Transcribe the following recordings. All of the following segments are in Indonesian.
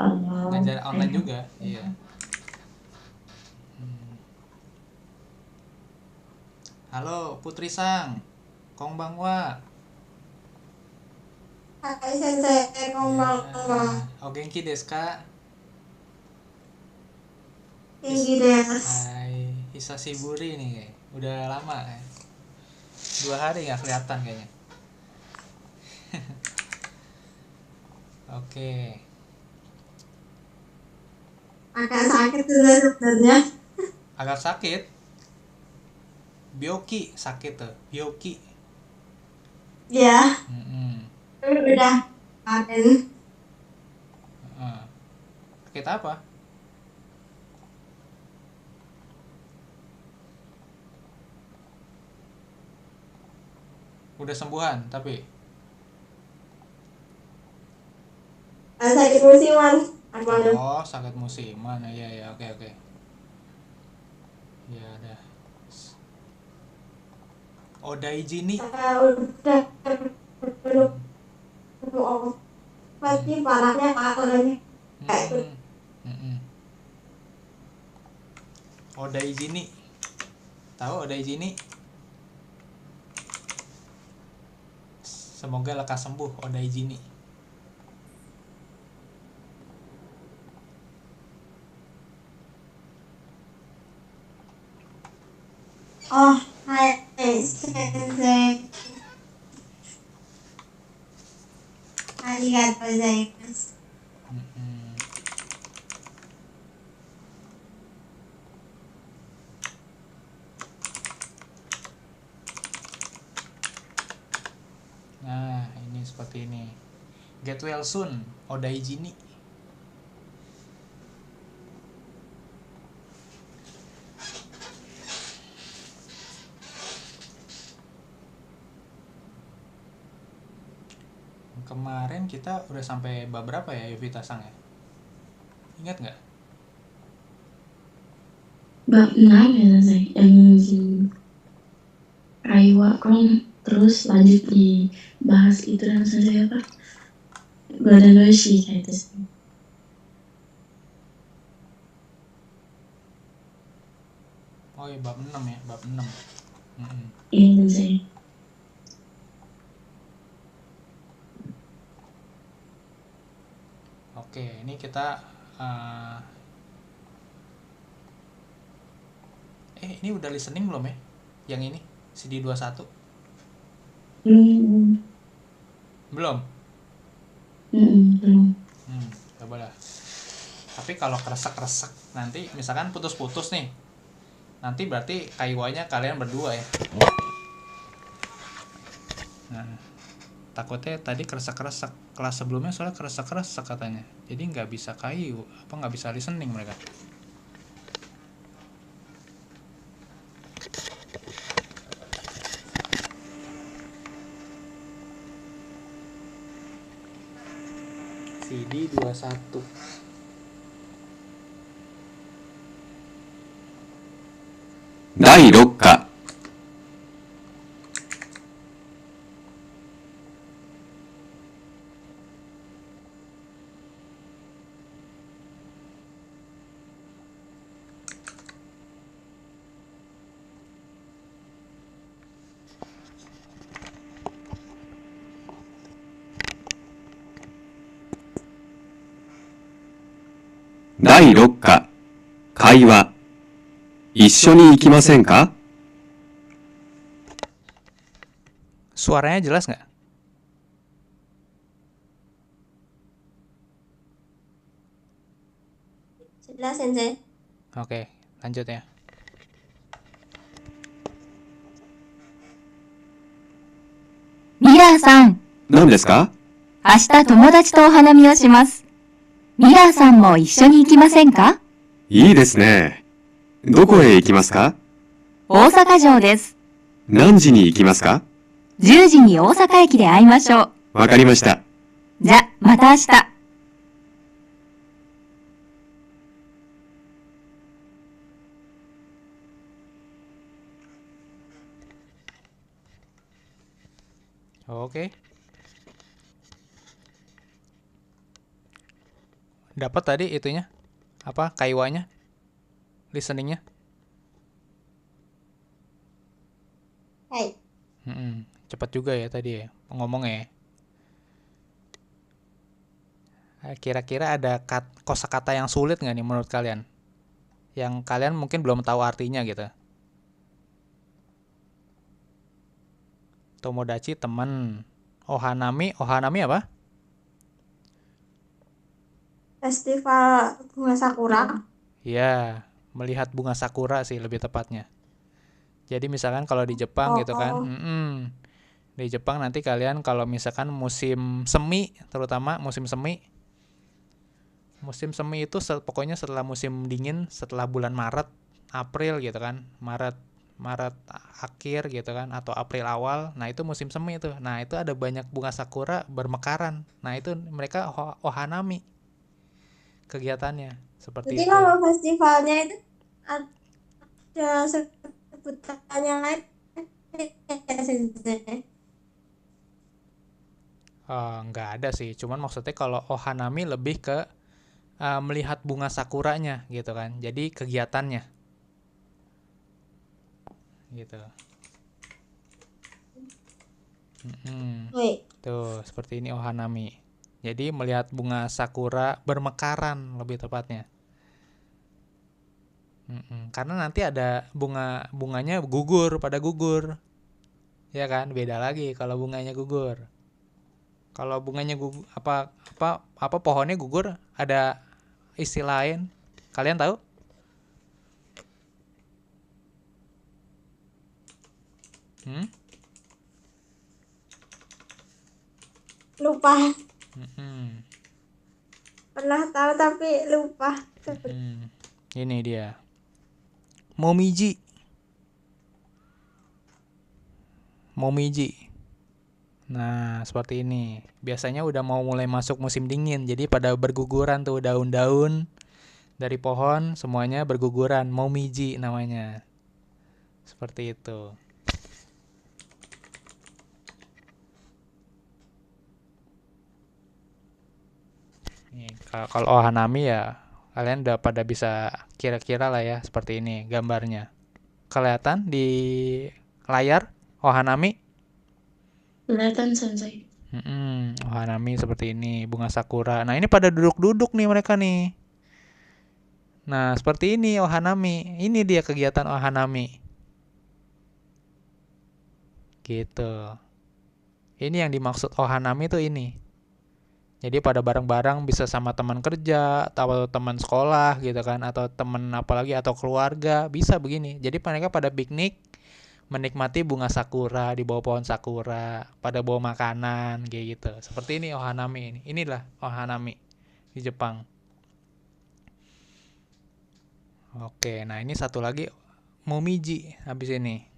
Oh, Ngajar online kayak juga, iya. Hmm. Halo Putri Sang, Konbanwa. Hai Sensei, Ya, konbanwa. o genki desu ka? Tinggi desu. Hai, hisashiburi nih, udah lama ya. 2 hari nggak kelihatan kayaknya. Oke, Agak sakit juga sebenarnya. agak sakit. Byoki sakit tuh, byoki. Ya, Mm-mm. udah kemarin. Heeh. Sakit apa? Udah sembuhan tapi. Sakit musiman. Apa? Oh, sakit musiman. Iya ya, oke oke. Ya ada. Odaiji ni. Udah belum obat Hmm. sih parahnya katanya kayak itu. Hmm. Mm-mm. Odaiji ni. Tahu Odaiji ni? Semoga lekas sembuh Odaiji ni. Oh, hai Sensei. Arigatou gozaimasu. Mm-mm. Nah, ini seperti ini. Get well soon, Odaiji ni. Kemarin kita udah sampai bab berapa ya Yovita Sang ya? Ingat nggak? bab 6 ya Sensei, yang Kaiwa kan terus lanjut dibahas itu dan Sensei apa? Godanoshi kayak itu sih. Oh iya bab 6 ya, bab 6. Mm-mm. Ini Sensei. Oke, ini kita uh, ini udah listening belum ya? Yang ini CD 21? Belum, Belum. belum. Coba lah. Tapi kalau kresek-kresek nanti misalkan putus-putus nih. Nanti berarti kaiwanya kalian berdua ya. Nah, takutnya tadi kresek-kresek kelas sebelumnya soalnya kresek-kresek katanya. Jadi nggak bisa kayu, apa nggak bisa listening mereka. CD 21.第6課第6課会話一緒に行きませんか Suaranya jelas nggak? Jelas Sensei. Oke, lanjut ya. ミラーさん、何ですか明日友達とお花見をします。ミラーさんも一緒に行きませんか？いいですね。どこへ行きますか大阪城です。何時に行きますか10時に大阪駅で会いましょう。わかりました。じゃ、また明日。Oke. Dapat tadi itunya? Apa kaiwanya? Listeningnya? Hai. Cepat juga ya tadi ya ngomongnya ya. Kira-kira ada kosakata yang sulit nggak nih menurut kalian? Yang kalian mungkin belum tahu artinya gitu. Tomodachi teman. Ohanami apa? Festival bunga sakura. Ya, melihat bunga sakura sih lebih tepatnya. Jadi misalkan kalau di Jepang gitu kan, di Jepang nanti kalian kalau misalkan musim semi, terutama musim semi itu pokoknya setelah musim dingin, setelah bulan Maret, April gitu kan, Maret akhir gitu kan, atau April awal, nah itu musim semi itu. Nah itu ada banyak bunga sakura bermekaran. Nah itu mereka ohanami kegiatannya seperti Jadi itu. kalau festivalnya itu ada sebutan yang lain ya, Sensei? Nggak ada sih, cuman maksudnya kalau ohanami lebih ke melihat bunga sakuranya gitu kan, jadi kegiatannya gitu. Wait. Tuh seperti ini ohanami, jadi melihat bunga sakura bermekaran lebih tepatnya. Karena nanti ada bunganya pada gugur ya kan, beda lagi kalau bunganya gugur. Kalau bunganya gugur, apa pohonnya gugur, ada istilah lain, kalian tahu? Lupa. Pernah tahu tapi lupa. Ini dia. Momiji. Nah, seperti ini. Biasanya udah mau mulai masuk musim dingin, jadi pada berguguran tuh daun-daun dari pohon, semuanya berguguran. Momiji namanya. Seperti itu. Nih, kalau ohanami ya kalian udah pada bisa kira-kira lah ya, seperti ini gambarnya. Kelihatan di layar ohanami? Kelihatan Sensei. Ohanami seperti ini, bunga sakura. Nah, ini pada duduk-duduk nih mereka nih. Nah, seperti ini ohanami. Ini dia kegiatan ohanami. Gitu. Ini yang dimaksud ohanami tuh ini. Jadi pada bareng-bareng bisa sama teman kerja atau teman sekolah gitu kan, atau teman apalagi atau keluarga, bisa begini. Jadi mereka pada piknik, menikmati bunga sakura di bawah pohon sakura, pada bawa makanan kayak gitu. Seperti ini ohanami ini. Inilah ohanami di Jepang. Oke, nah ini satu lagi momiji habis ini.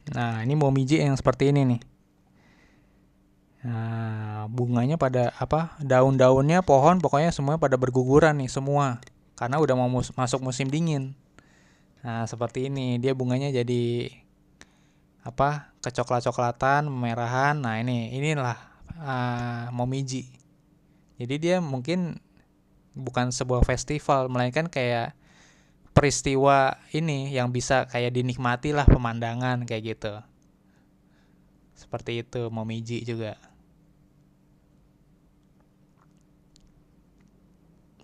Nah, ini momiji yang seperti ini nih. Nah, bunganya pada daun-daunnya pohon pokoknya semuanya pada berguguran nih semua. Karena udah mau masuk musim dingin. Nah, seperti ini. Dia bunganya jadi kecoklat-coklatan, merahan. Nah, inilah momiji. Jadi dia mungkin bukan sebuah festival, melainkan kayak peristiwa ini yang bisa kayak dinikmati lah pemandangan kayak gitu. Seperti itu momiji juga.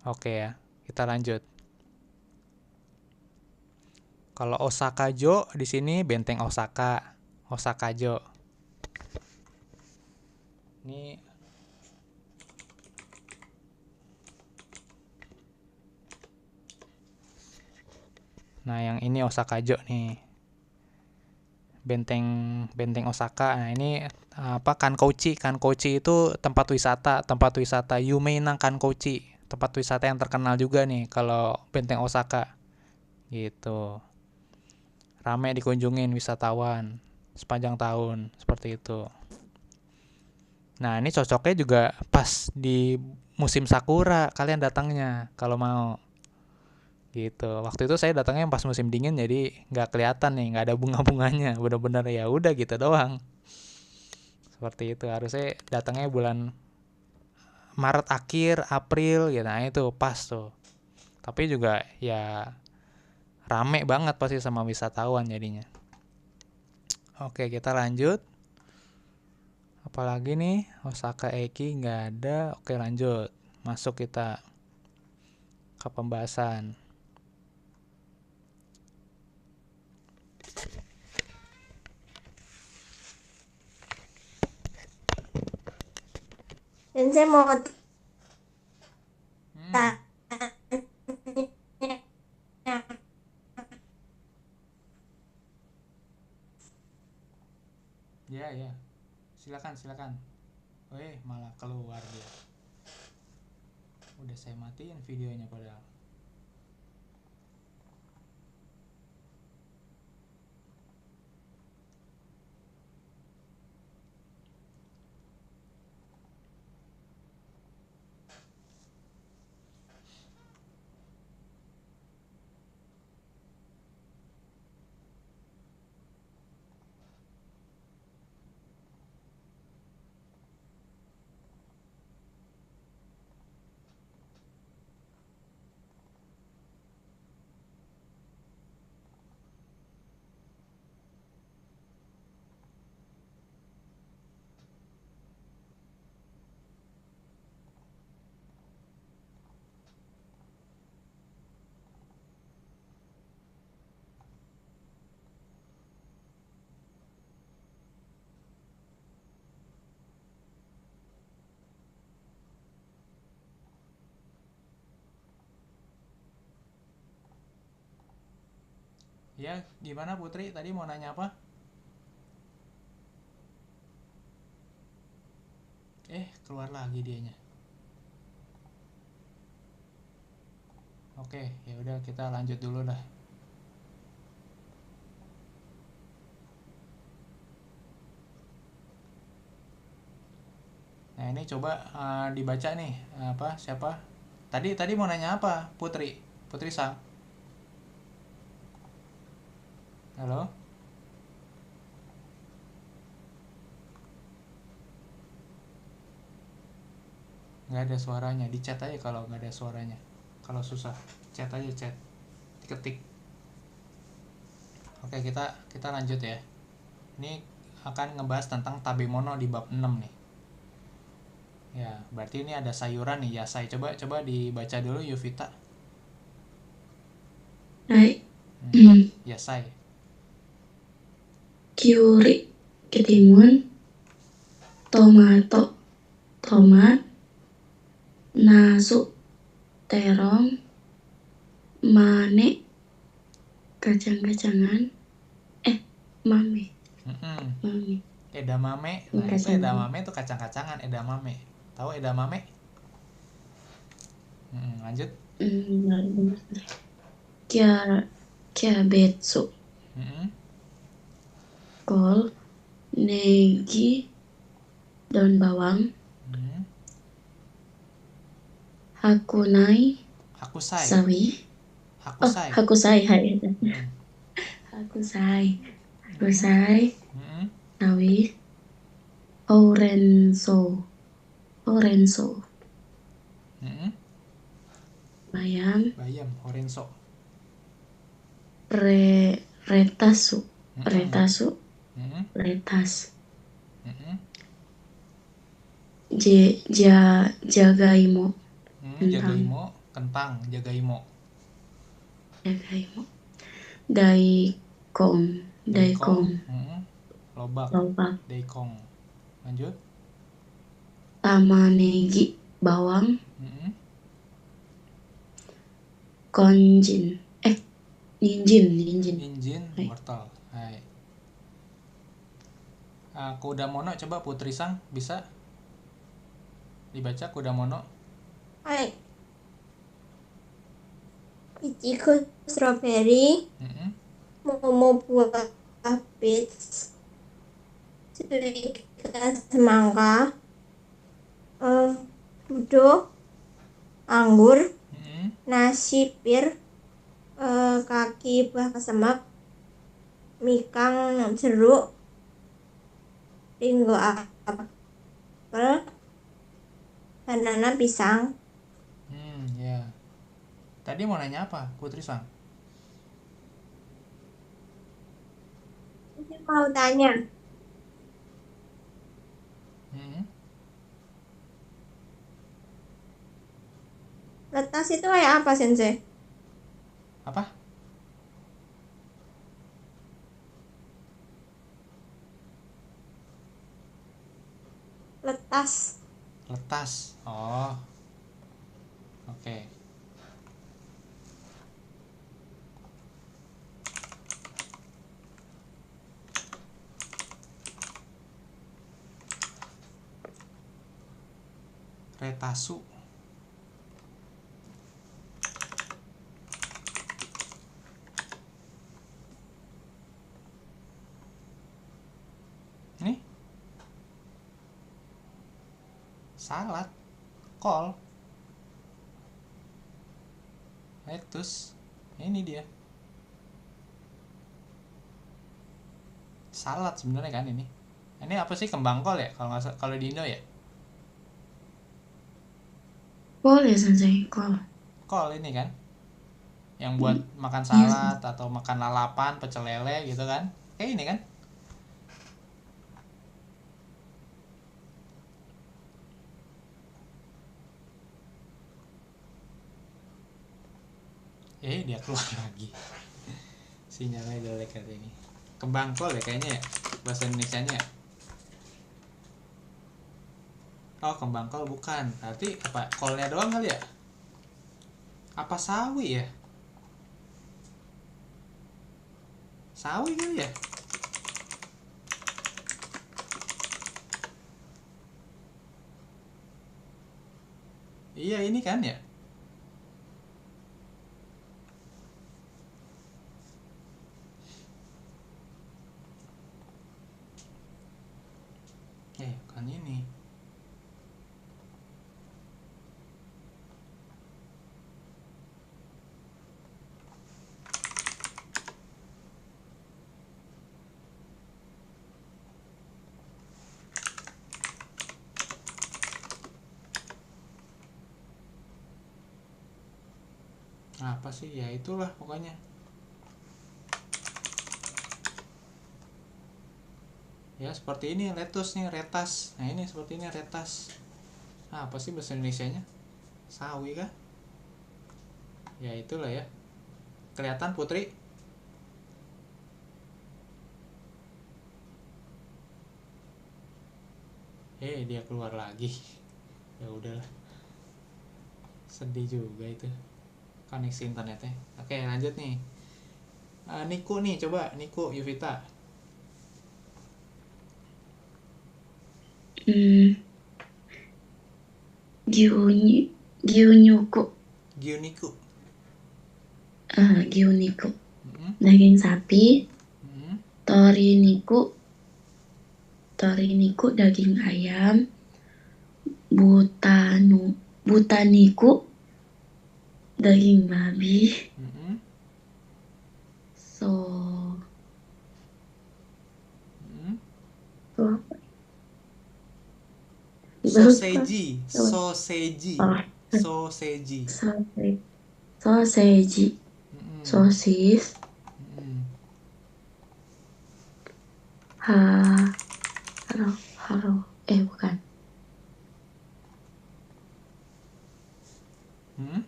Oke ya, kita lanjut. Kalau Osaka-jo di sini benteng Osaka, Osaka-jo. Ini nah, yang ini Osaka-jo nih. Benteng Osaka. Nah, ini Kankouchi. Kankouchi itu tempat wisata Yumeina Kankouchi. Tempat wisata yang terkenal juga nih kalau benteng Osaka. Gitu. Ramai dikunjungin wisatawan sepanjang tahun, seperti itu. Nah, ini cocoknya juga pas di musim sakura kalian datangnya kalau mau. Gitu. Waktu itu saya datangnya pas musim dingin jadi nggak kelihatan nih, nggak ada bunga-bunganya. Bener-bener ya udah gitu doang. Seperti itu. Harusnya datangnya bulan Maret akhir, April gitu. Nah itu pas tuh. Tapi juga ya rame banget pasti sama wisatawan jadinya. Oke, kita lanjut. Apalagi nih, Osaka Eki nggak ada. Oke, lanjut. Masuk kita ke pembahasan. Dan saya mau Hmm. tanya, Ya. Silakan. Malah keluar dia. Udah saya matiin videonya padahal. Ya, gimana Putri? Tadi mau nanya apa? Keluar lagi dianya. Oke, ya udah kita lanjut dulu dah. Nah, ini coba dibaca nih siapa? Tadi mau nanya apa, Putri? Putri Sang. Halo? Nggak ada suaranya. Di chat aja kalau nggak ada suaranya. Kalau susah, chat aja chat. Ketik. Oke, kita lanjut ya. Ini akan ngebahas tentang tabemono di bab 6 nih. Ya, berarti ini ada sayuran nih, yasai. Coba dibaca dulu Yuvita. Hai. Yasai. Kyuri, ketimun. Tomato, tomat. Nasu, terong. Mane, kacang-kacangan. Mame. Mame. Edamame. Nah, itu edamame itu kacang-kacangan, edamame. Tahu edamame? Lanjut. Kyabetsu. Kol, negi, daun bawang. Hakusai. Sawi. Hakusai. Hakusai. Sawi. Orenso. Bayam. Orenso. Retasu. Retas. Jagaimo. Jagaimo, kentang, jagaimo. Daikong. Lobak. Daikong. Lanjut. Tamanegi, bawang. Konjin. Ninjin. Wortel. Hai. Kudamono coba Putri Sang bisa dibaca kudamono. hai, Ichigo strawberry, Momo buah peach, Suika semangka, Budo anggur, Mm-mm. nasi, pir, kaki buah kesemak, mikang, jeruk, ringgo apel, banana, pisang. Ya. Tadi mau nanya apa, Putri Sang? Ini mau tanya, Mm-mm. letas itu kayak apa, Sensei? Apa? Letas. Letas. Oh, oke. Retasu. Ini salad, kol, lettuce. Ini dia. Salad sebenarnya kan ini. Ini apa sih, kembang kol ya? Kalau di Indo ya? Kol ya Sensei, kol. Kol ini kan. Yang buat makan salad atau makan lalapan, pecel lele gitu kan. Kayak ini kan. Dia keluar lagi. Sinyalnya jelek kali ini. Kembang kol ya kayaknya ya, bahasa Indonesianya ya. Oh, kembang kol bukan. Berarti apa? Kolnya doang kali ya? Apa sawi ya? Sawi kali ya? Iya, ini kan ya? Bukan ini. Apa sih? Ya itulah pokoknya. Ya seperti ini lettuce nih, retas. Nah ini seperti ini retas. Apa sih bahasa Indonesianya? Sawi kah? Ya itulah ya. Kelihatan Putri? Dia keluar lagi. Ya udahlah. Sedih juga itu. Koneksi internetnya. Oke, lanjut nih. Niku nih, coba Niku Yuvita. Gyuniku. Gyuniku. Gyuniku. Mm-mm. Daging sapi. Mm-mm. Toriniku daging ayam. Butaniku daging babi. Mm-mm. Mm-mm. Soseji. Soseji. Mm-mm. Sosis. Mm-mm. Bukan. Hmm?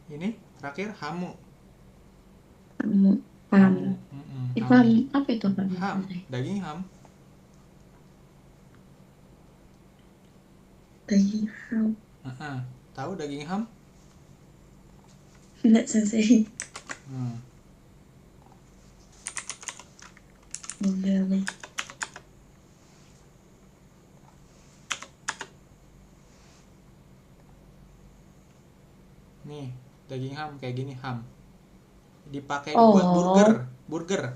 Ini terakhir hamu. Ham. Mm-mm, Ham. Apa itu ham? Ham, daging ham. Daging ham. Tahu daging ham? Enggak Sensei. Udah nih. Nih, daging ham kayak gini ham. Dipakai buat burger.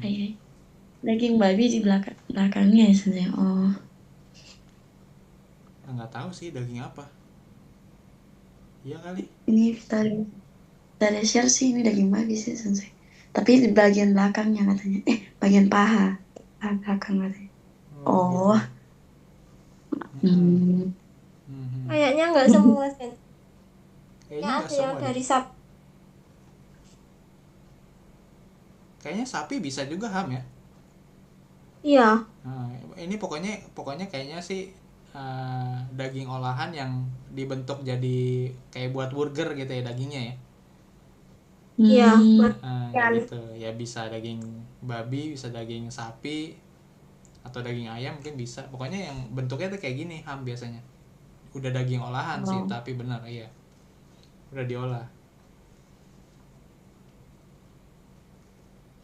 Hai. Daging babi di belakangnya ya Sensei. Oh, Nggak tahu sih daging apa. Iya kali. ini kita share sih ini daging babi sih Sensei. Tapi di bagian belakangnya katanya. Bagian paha. Paha belakang katanya. Oh, Oh, gitu. hmm. Mhm. Kayaknya nggak semua sensei. Kayaknya Ya nggak ada yang semua deh. dari sapi. Kayaknya sapi bisa juga ham ya. Iya. Nah, ini pokoknya kayaknya sih daging olahan yang dibentuk jadi kayak buat burger gitu ya dagingnya ya. Iya. Hmm. Kayak Kan. gitu. Ya bisa daging babi, bisa daging sapi atau daging ayam mungkin bisa. Pokoknya yang bentuknya tuh kayak gini ham biasanya. Udah daging olahan sih, Oh. tapi benar iya. Udah diolah.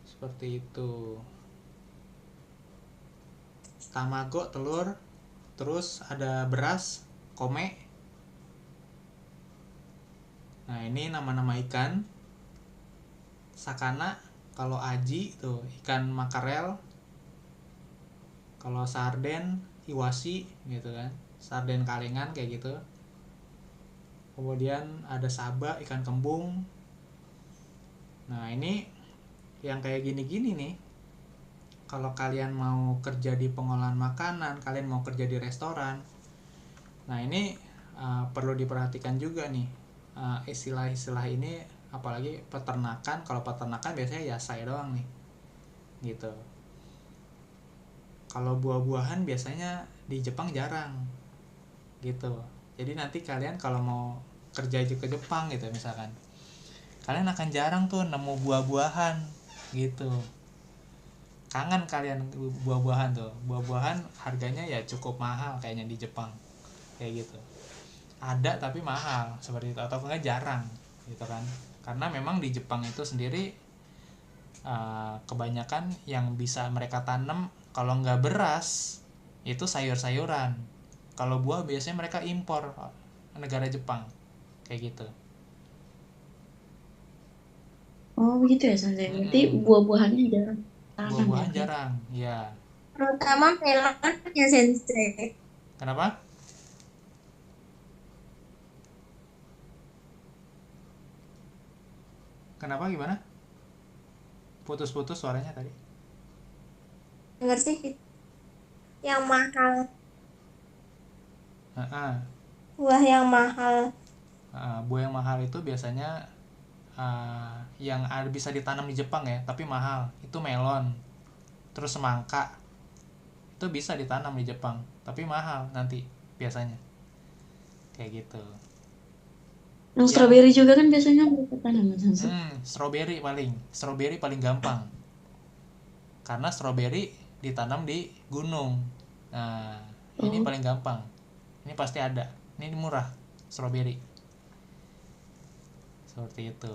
Seperti itu. Tamago telur, terus ada beras, kome. Nah, ini nama-nama ikan. Sakana, kalau aji tuh ikan makarel. Kalau sarden, iwasi gitu kan. Sarden kalengan kayak gitu. Kemudian ada saba, ikan kembung. Nah, ini yang kayak gini-gini nih. Kalau kalian mau kerja di pengolahan makanan, kalian mau kerja di restoran. Nah, ini perlu diperhatikan juga nih. Istilah-istilah ini apalagi peternakan. Kalau peternakan biasanya yasai doang nih. Gitu. Kalau buah-buahan biasanya di Jepang jarang. Gitu. Jadi nanti kalian kalau mau kerja ke Jepang gitu misalkan, kalian akan jarang tuh nemu buah-buahan gitu. Kangen kalian buah-buahan tuh. Buah-buahan harganya ya cukup mahal kayaknya di Jepang. Kayak gitu. Ada tapi mahal seperti itu atau enggak jarang gitu kan. Karena memang di Jepang itu sendiri kebanyakan yang bisa mereka tanam kalau nggak beras itu sayur-sayuran. Kalau buah biasanya mereka impor negara Jepang kayak gitu. Oh, begitu ya Sensei. Berarti buah-buahannya jarang tanam ya. Buah-buahan jarang, ya. Terutama melon ya sensei. Kenapa? Kenapa gimana? Putus-putus suaranya tadi. Dengar sih yang mahal, Heeh. buah yang mahal. Buah yang mahal itu biasanya yang bisa ditanam di Jepang ya, tapi mahal. Itu melon, terus semangka. Itu bisa ditanam di Jepang, tapi mahal nanti biasanya. Kayak gitu. Yang strawberry juga kan biasanya mereka tanam Sensei. Strawberry paling gampang. Karena strawberry ditanam di gunung. Nah, ini Oh. paling gampang. Ini pasti ada. Ini murah, strawberry. Seperti itu.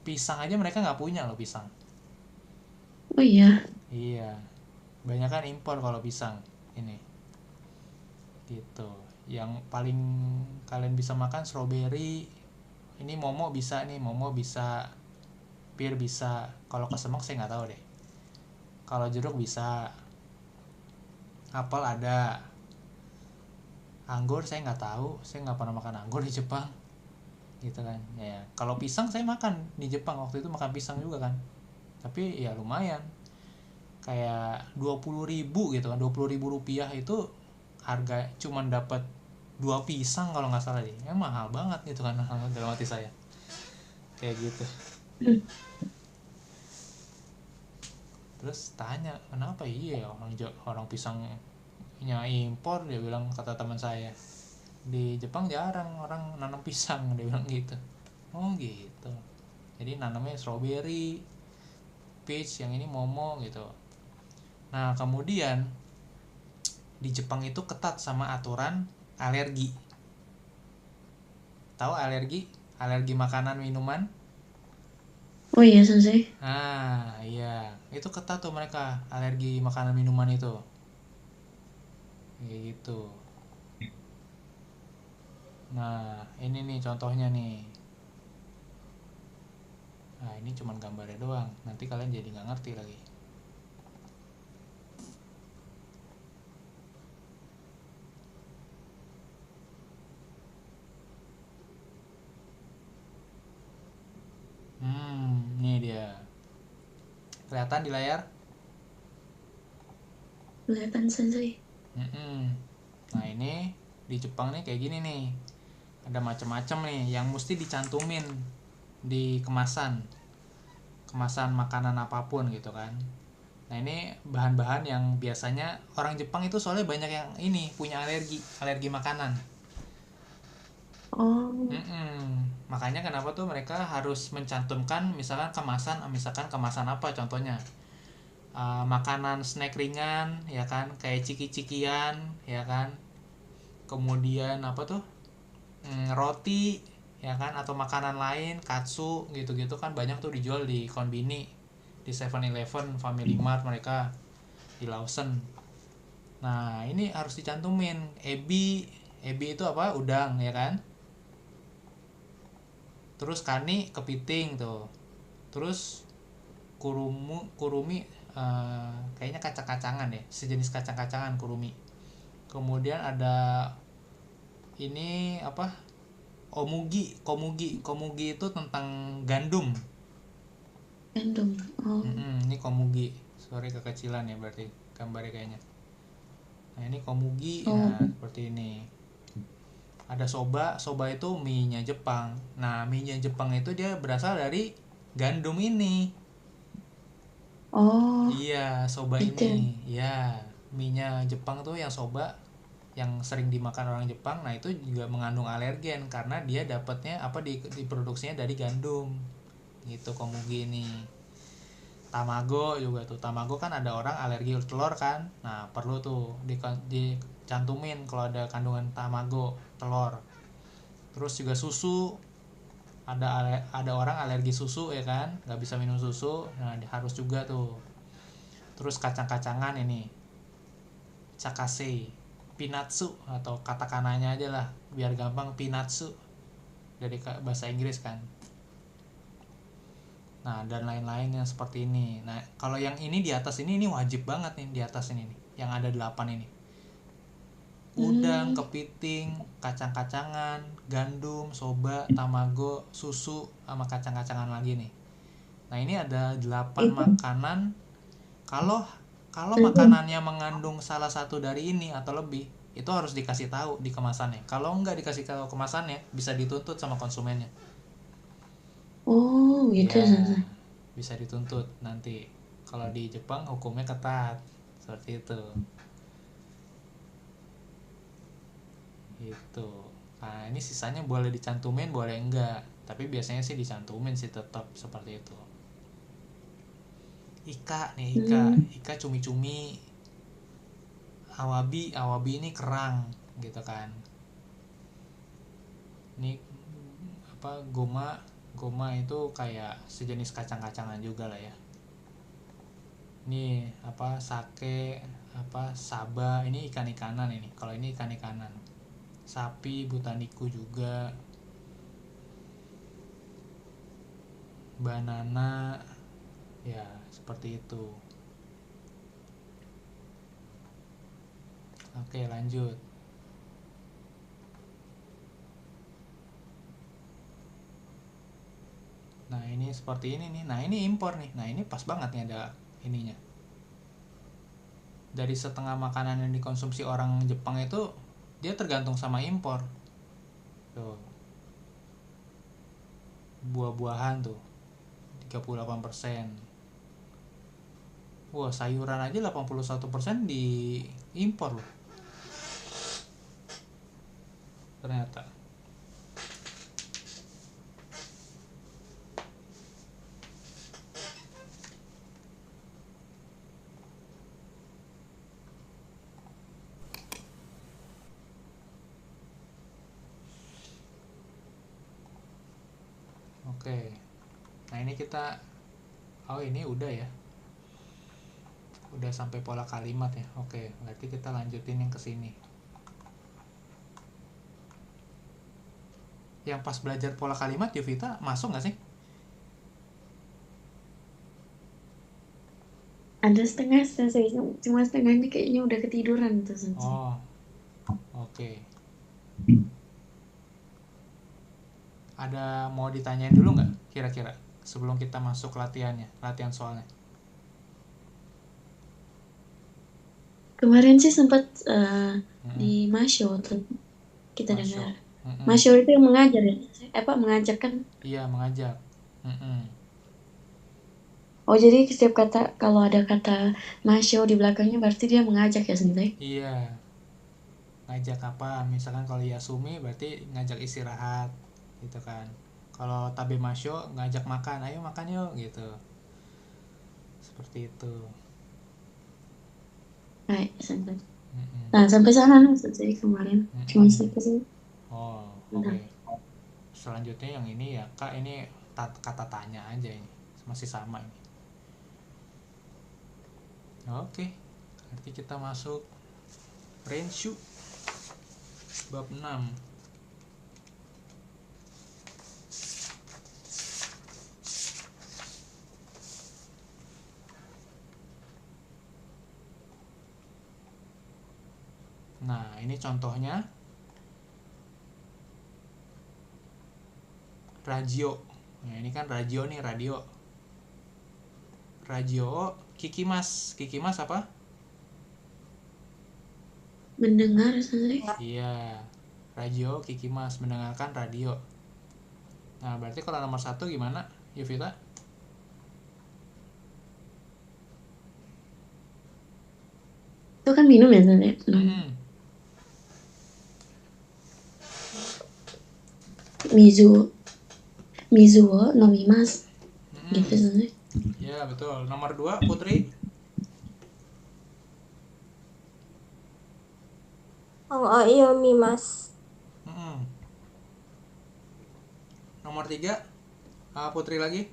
Pisang aja mereka nggak punya loh pisang. Oh iya. Iya, banyak kan impor kalau pisang ini. Gitu. Yang paling kalian bisa makan strawberry. Ini momo bisa nih, momo bisa, pir bisa. Kalau kesemek saya nggak tahu deh. Kalau jeruk bisa, apel ada, anggur saya nggak tahu, saya nggak pernah makan anggur di Jepang, gitu kan. Ya, kalau pisang saya makan di Jepang waktu itu makan pisang juga kan, tapi ya lumayan, kayak 20.000 gitu kan, 20.000 rupiah itu harga cuman dapat 2 pisang kalau nggak salah deh, ya mahal banget gitu kan dalam hati saya, kayak gitu. Terus tanya kenapa iya orang pisangnya impor, dia bilang, kata teman saya di Jepang jarang orang nanam pisang, dia bilang gitu. Oh gitu, jadi nanamnya strawberry, peach, yang ini momo gitu. Nah kemudian di Jepang itu ketat sama aturan alergi. Tahu alergi makanan minuman? Oh iya Sensei. Nah iya, itu ketat tuh mereka, alergi makanan minuman itu kayak gitu. Nah ini nih contohnya nih, Nah, ini cuman gambarnya doang. Nanti kalian jadi nggak ngerti lagi. Ini dia. Kelihatan di layar? Kelihatan sensei. Nah, ini di Jepang nih kayak gini nih. Ada macam-macam nih yang mesti dicantumin di kemasan makanan apapun gitu kan. Nah, ini bahan-bahan yang biasanya orang Jepang itu soalnya banyak yang ini punya alergi makanan. Oh, Makanya kenapa tuh mereka harus mencantumkan misalkan kemasan apa contohnya, makanan snack ringan ya kan, kayak ciki-cikian ya kan, kemudian apa tuh, roti ya kan, atau makanan lain katsu gitu-gitu kan banyak tuh dijual di konbini, di 7-Eleven, Family Mart mereka, di Lawson. Nah, ini harus dicantumin ebi itu apa, udang ya kan, terus kani kepiting tuh, terus kurumi kayaknya kacang-kacangan ya, sejenis kacang-kacangan kurumi. Kemudian ada ini apa, komugi itu tentang gandum. gandum. Oh, Ini komugi, sorry kekecilan ya berarti gambarnya kayaknya. Nah, ini komugi. Nah, seperti ini. Ada soba itu mie-nya Jepang. Nah, mie-nya Jepang itu dia berasal dari gandum ini. oh, Iya, soba itu. ini. Ya, mie-nya Jepang tuh yang soba yang sering dimakan orang Jepang. Nah, itu juga mengandung alergen karena dia dapatnya diproduksinya dari gandum. Gitu komugi ini. Tamago juga tuh. Tamago kan ada orang alergi telur kan. Nah, perlu tuh dicantumin kalau ada kandungan tamago, telur. Terus juga susu. Ada orang alergi susu ya kan, nggak bisa minum susu. Nah, harus juga tuh. Terus kacang-kacangan ini, chakase, pinatsu, atau katakananya aja lah biar gampang, pinatsu dari bahasa Inggris kan. Nah, dan lain-lain yang seperti ini. Nah, kalau yang ini di atas ini wajib banget nih, di atas ini nih, yang ada 8 ini. Udang, kepiting, kacang-kacangan, gandum, soba, tamago, susu, sama kacang-kacangan lagi nih. Nah, ini ada 8 makanan. Kalau makanannya mengandung salah satu dari ini atau lebih, itu harus dikasih tahu di kemasannya. Kalau nggak dikasih tahu kemasannya, bisa dituntut sama konsumennya. Oh, gitu Ya, sensei. bisa dituntut nanti. Kalau di Jepang hukumnya ketat, seperti itu. Gitu. Nah, ini sisanya boleh dicantumin, boleh enggak. Tapi biasanya sih dicantumin sih tetap seperti itu. Ika nih, ika cumi-cumi. Awabi ini kerang gitu kan. Ini apa, goma itu kayak sejenis kacang-kacangan juga lah ya. Ini apa, sake, apa, saba, ini ikan-ikanan ini. Kalau ini ikan-ikanan. Sapi butaniku juga. Banana, ya seperti itu. Oke, lanjut. Nah, ini seperti ini nih. Nah, ini impor nih. Nah, ini pas banget nih ada ininya. Dari setengah makanan yang dikonsumsi orang Jepang itu dia tergantung sama impor. Tuh. Buah-buahan tuh 38%. Wah, sayuran aja 81% diimpor loh. Ternyata. Oke. Nah, ini kita ini udah ya. Udah sampai pola kalimat ya. Oke, berarti kita lanjutin yang kesini. Yang pas belajar pola kalimat Yovita masuk nggak sih? Ada setengah sensei, cuma setengahnya kayaknya udah ketiduran tuh sensei. Oh, oke. Ada mau ditanyain dulu nggak kira-kira sebelum kita masuk latihan soalnya? Kemarin sih sempat Mm-mm. di Masyo tuh kita Masyo. dengar. Mm-mm. Masyo itu yang mengajar ya? Apa mengajak kan? Iya, mengajak. Mm-mm. Oh jadi setiap kata kalau ada kata Masyo di belakangnya berarti dia mengajak ya sensei? Iya, ngajak apa? Misalkan kalau Yasumi berarti ngajak istirahat, gitu kan. Kalau Tabe Masyo ngajak makan, ayo makan yuk, gitu. Seperti itu. Baik sensei. Mm-mm. Nah sampai sana nih sensei kemarin. Cuma Mm-mm. sampai sini. Oh, Bentar. oke. Selanjutnya yang ini ya, Kak, ini kata tanya aja ini. Masih sama ini. Oke. Berarti kita masuk Renshu bab 6. Nah, ini contohnya radio. Nah, ini kan radio nih, radio. Radio kikimas. Kikimas apa? Mendengar sensei. Iya. Radio kikimas, mendengarkan radio. Nah, berarti kalau nomor 1 gimana, Yuvita? Itu kan minum ya sensei? Mm-mm. Mizuo nomimasu. Mm-mm. Gitu sensei. Ya, betul. Nomor 2, Putri. Iyo mimas. Mm-mm. Nomor 3, Putri lagi.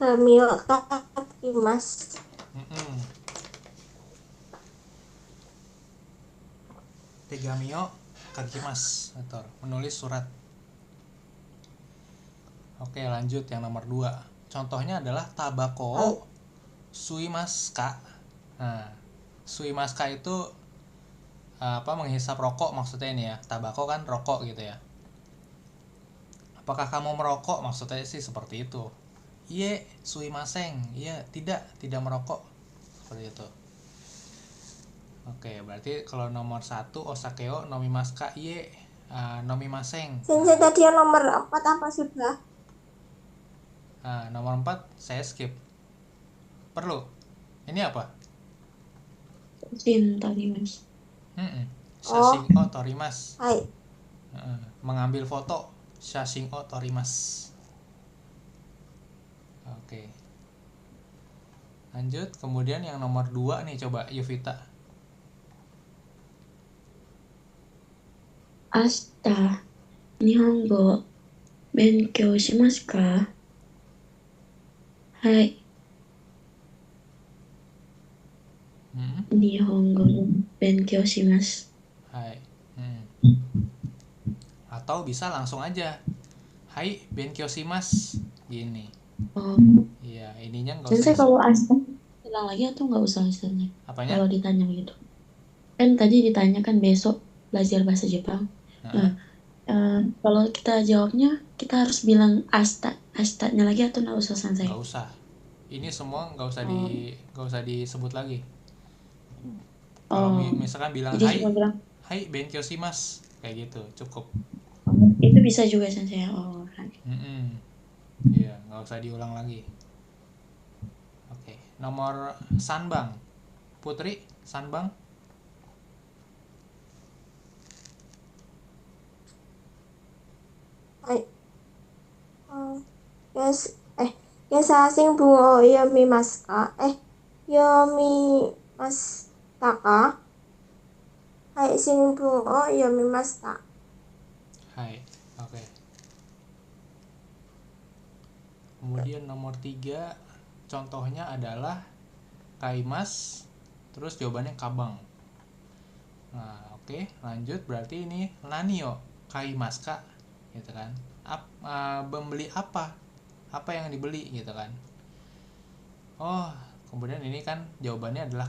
Kamio kakimas. Mm-mm. Tegamio kakimas, betul. Menulis surat. Oke, lanjut yang nomor 2. Contohnya adalah tabako suimaska. Nah, suimaska itu menghisap rokok maksudnya ini ya. Tabako kan rokok gitu ya. Apakah kamu merokok? Maksudnya sih seperti itu. Iye, suimaseng. Iya, tidak merokok. Seperti itu. Oke, berarti kalau nomor 1 osakeo nomimaska iye, nomimaseng. Sensei tadi yang nomor 4 apa sudah? Nah, nomor 4 saya skip. Perlu. Ini apa? Cinta nih mas. Shashin o torimas. Hai. Mengambil foto. Shashin o torimas. Oke. Lanjut, kemudian yang nomor 2 nih, coba Yuvita. Ashita Nihongo benkyou shimasu ka? Hai. Nihongo benkyou shimasu. Hai. Atau bisa langsung aja. Hai, benkyou shimasu. Gini. Oh. Iya, ininya nggak Sensei usah. kalau Ashita bilang lagi atau nggak usah istilahnya? Apanya? Kalau ditanya gitu. Kan tadi ditanya kan besok belajar bahasa Jepang. Nah, kalau kita jawabnya kita harus bilang astanya lagi atau nggak usah sensei? Nggak usah. Ini semua nggak usah disebut lagi. Kalau misalkan bilang Jadi hai, cuma bilang, hai benkyou shimasu, kayak gitu, cukup. itu bisa juga sensei. Oh, Iya, nggak usah diulang lagi. Oke, nomor sanbang. Putri, sanbang. Hai. Yasasing bungo yomimasu ka? Yomimasu ka? Hai, sing bungo yomimasu ka? Hai, oke. Kemudian nomor 3, contohnya adalah kaimas, terus jawabannya kabang. Nah, oke, lanjut, berarti ini nanio kaimas ka, gitu kan. membeli apa yang dibeli gitu kan. Oh, kemudian ini kan jawabannya adalah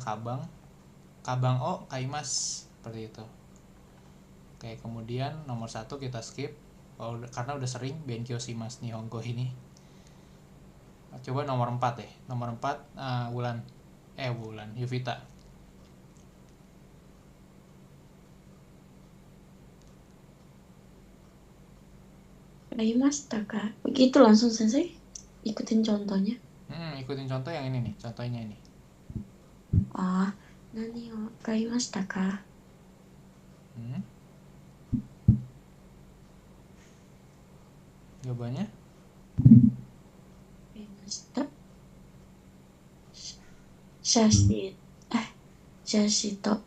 kabang o kaimas, seperti itu. Oke, kemudian nomor 1 kita skip karena udah sering Benkyo shimasu Nihongo ini. Coba nomor 4 deh. Nomor 4 Wulan Yuvita. Kaimashita ka? Begitu langsung sensei? Ikutin contohnya. Ikutin contoh yang ini nih, contohnya ini. Nani o kaimashita ka? Jawabannya? Kaimashita. Shashi to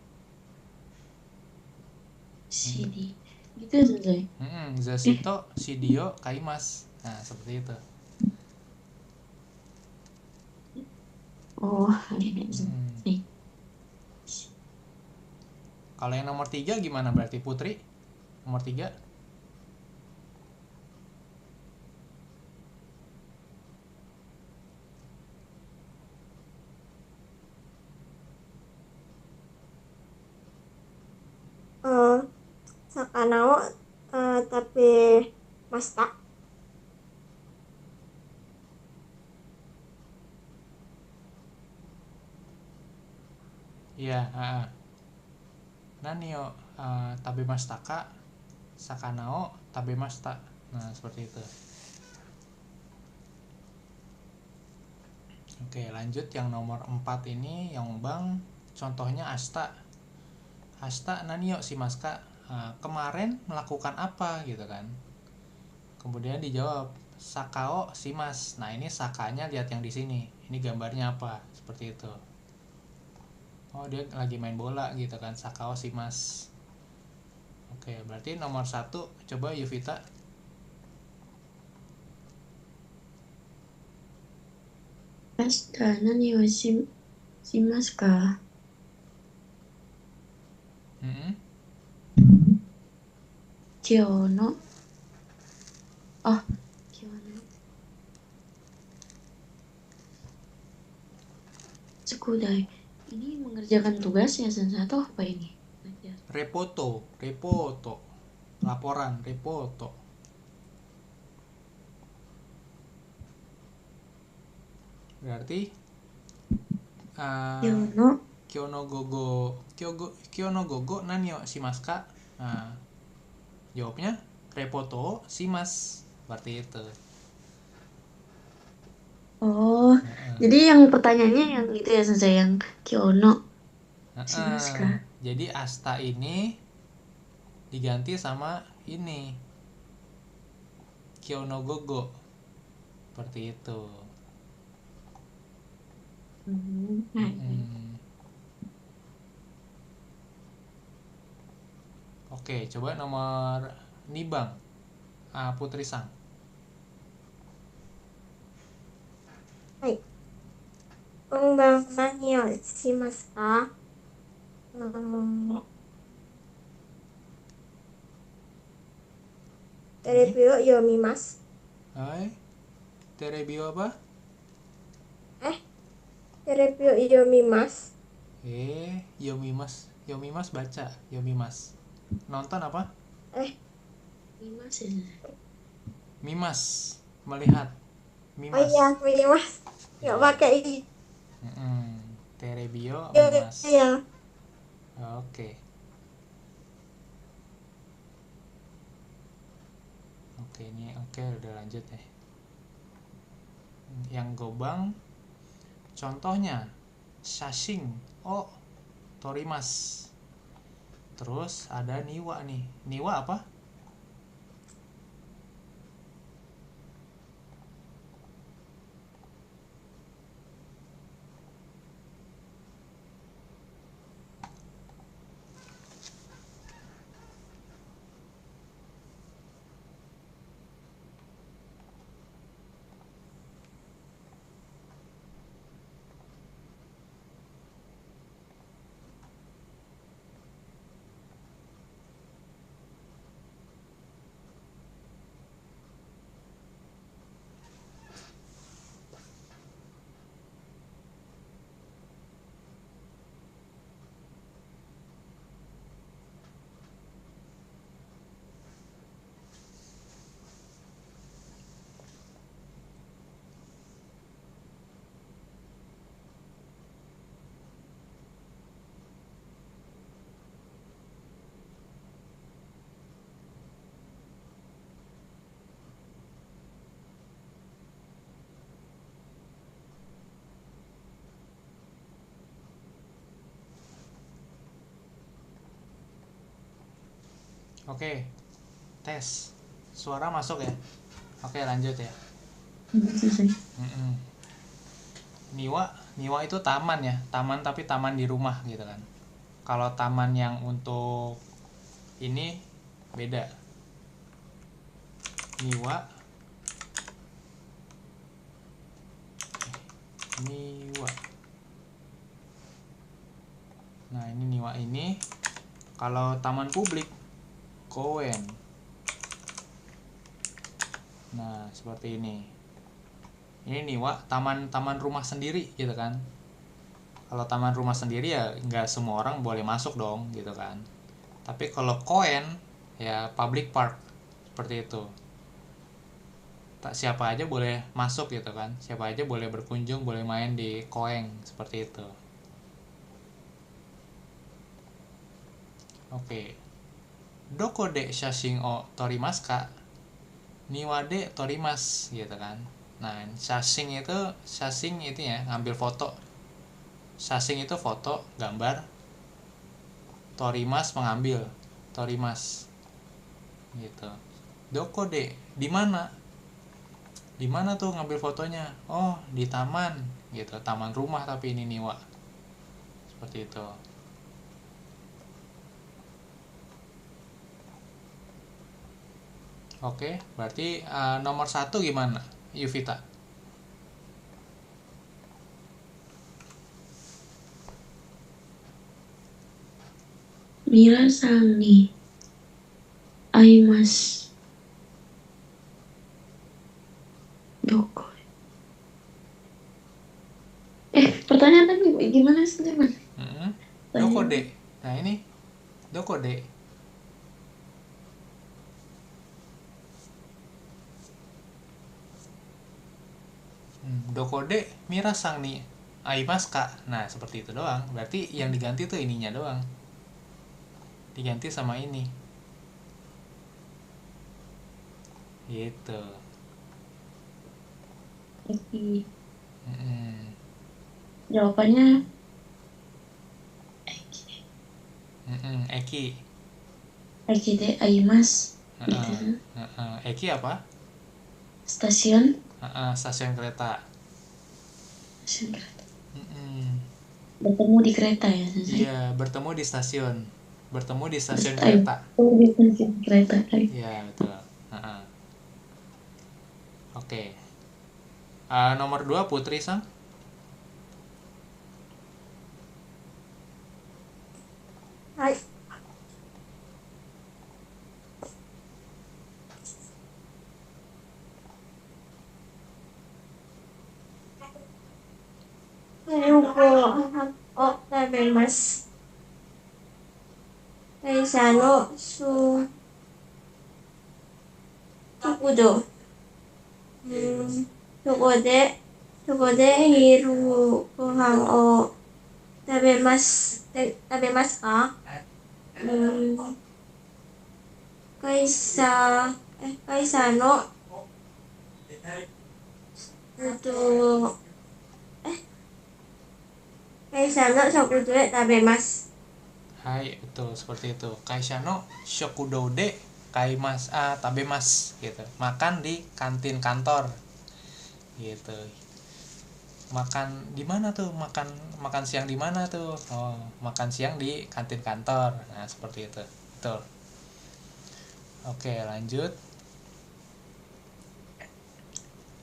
shiri. Gitu ya sensei? Zashito shidio kaimas. Nah, seperti itu. Nih. Kalau yang nomor 3 gimana berarti Putri? Nomor 3? Sakana wo tabe masta. Iya, Nani o tabemashita ka? Sakana o tabemashita. Nah, seperti itu. Oke, lanjut yang nomor 4 ini, yang Bang, contohnya asta nani o shimasu ka? Kemarin melakukan apa gitu kan. Kemudian dijawab sakao shimasu. Nah, ini sakanya lihat yang di sini. Ini gambarnya apa? Seperti itu. Oh, dia lagi main bola gitu kan, sakao shimasu. Oke, berarti nomor 1 coba Yuvita. Ashita nani o shimasu ka? Kyou no Tsukudai. Ini mengerjakan tugas ya sensei atau apa ini? Repoto. Laporan, repoto. Berarti Kyo no gogo nani o shimasu ka? Nah, jawabnya repoto shimasu. Seperti itu. Jadi yang pertanyaannya yang itu ya sensei, yang Kyono shimasu ka? Jadi asta ini diganti sama ini Kyo no gogo. Seperti itu. Oke, coba nomor Nibang, Putri Sang. Hai. Bang nani o shimasu ka? Terebi o yomimasu. Hai. Terebi apa? Terebi o yomimasu. Yomimas baca, yomimas. Nonton apa? Mimas, melihat. Mimas. Oh iya, mimas. Nggak pakai i. Terebio, mimas. Iya. Oke, ini udah lanjut ya. Yang Gobang, contohnya shashin o torimasu. Terus ada niwa nih. Niwa apa? Oke, tes. Suara masuk ya? Oke, lanjut ya. Selesai. Niwa itu taman ya, taman tapi taman di rumah gitu kan. Kalau taman yang untuk ini beda. Niwa. Nah, ini niwa ini. Kalau taman publik, koen. Nah, seperti ini. Ini niwa, taman rumah sendiri gitu kan. Kalau taman rumah sendiri ya nggak semua orang boleh masuk dong gitu kan. Tapi kalau koen ya public park seperti itu. Tak siapa aja boleh masuk gitu kan. Siapa aja boleh berkunjung, boleh main di koen seperti itu. Oke. Doko de shashin o torimasu ka? Niwa de torimasu gitu kan. Nah, shashin itu ya, ngambil foto. Shashin itu foto, gambar. Torimasu mengambil. Torimasu. Gitu. Doko de, di mana? Di mana tuh ngambil fotonya? Oh, di taman gitu. Taman rumah tapi ini niwa. Seperti itu. Oke, berarti nomor 1 gimana, Yuvita? Mira-san ni aimasu. Doko. Pertanyaan tadi gimana sih, teman? Doko de. Nah, ini doko de. Doko de Mira-san ni aimasu ka? Nah, seperti itu doang. Berarti yang diganti tuh ininya doang. Diganti sama ini. Gitu. Eki. Jawabannya Eki. Eki de aimasu. Gitu. Eki apa? Stasiun. Stasiun kereta. Stasiun kereta. Bertemu di kereta ya, Sensei? Iya, bertemu di stasiun. Bertemu di stasiun kereta. Di stasiun kereta. Iya, betul. Oke. Nomor 2 Putri-san. Hai. Gohan o tabemasu. 会社の食堂。そこで昼ご飯を食べますか？会社の会社の食堂で食べます。Hai, betul seperti itu. Kaisha no shokudo de kaimasu tabemasu gitu. Makan di kantin kantor. Gitu. Makan di mana tuh? Makan siang di mana tuh? Oh, makan siang di kantin kantor. Nah, seperti itu. Betul. Oke, lanjut.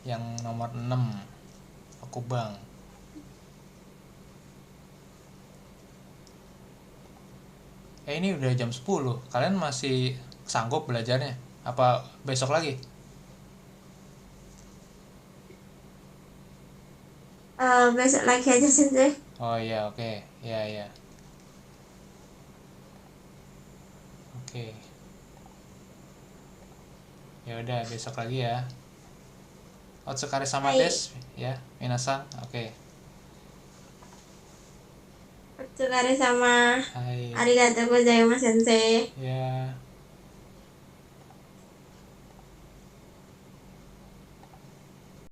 Yang nomor 6. Aku bang. Ini udah jam 10. Kalian masih sanggup belajarnya? Apa besok lagi? Besok lagi aja Sensei. Oh iya, oke. Iya. Oke. Ya udah, besok lagi ya. Otsukare sama desu ya, minasan. Oke. Otsukare sama. Hai. Arigatou gozaimasu Sensei. Ya.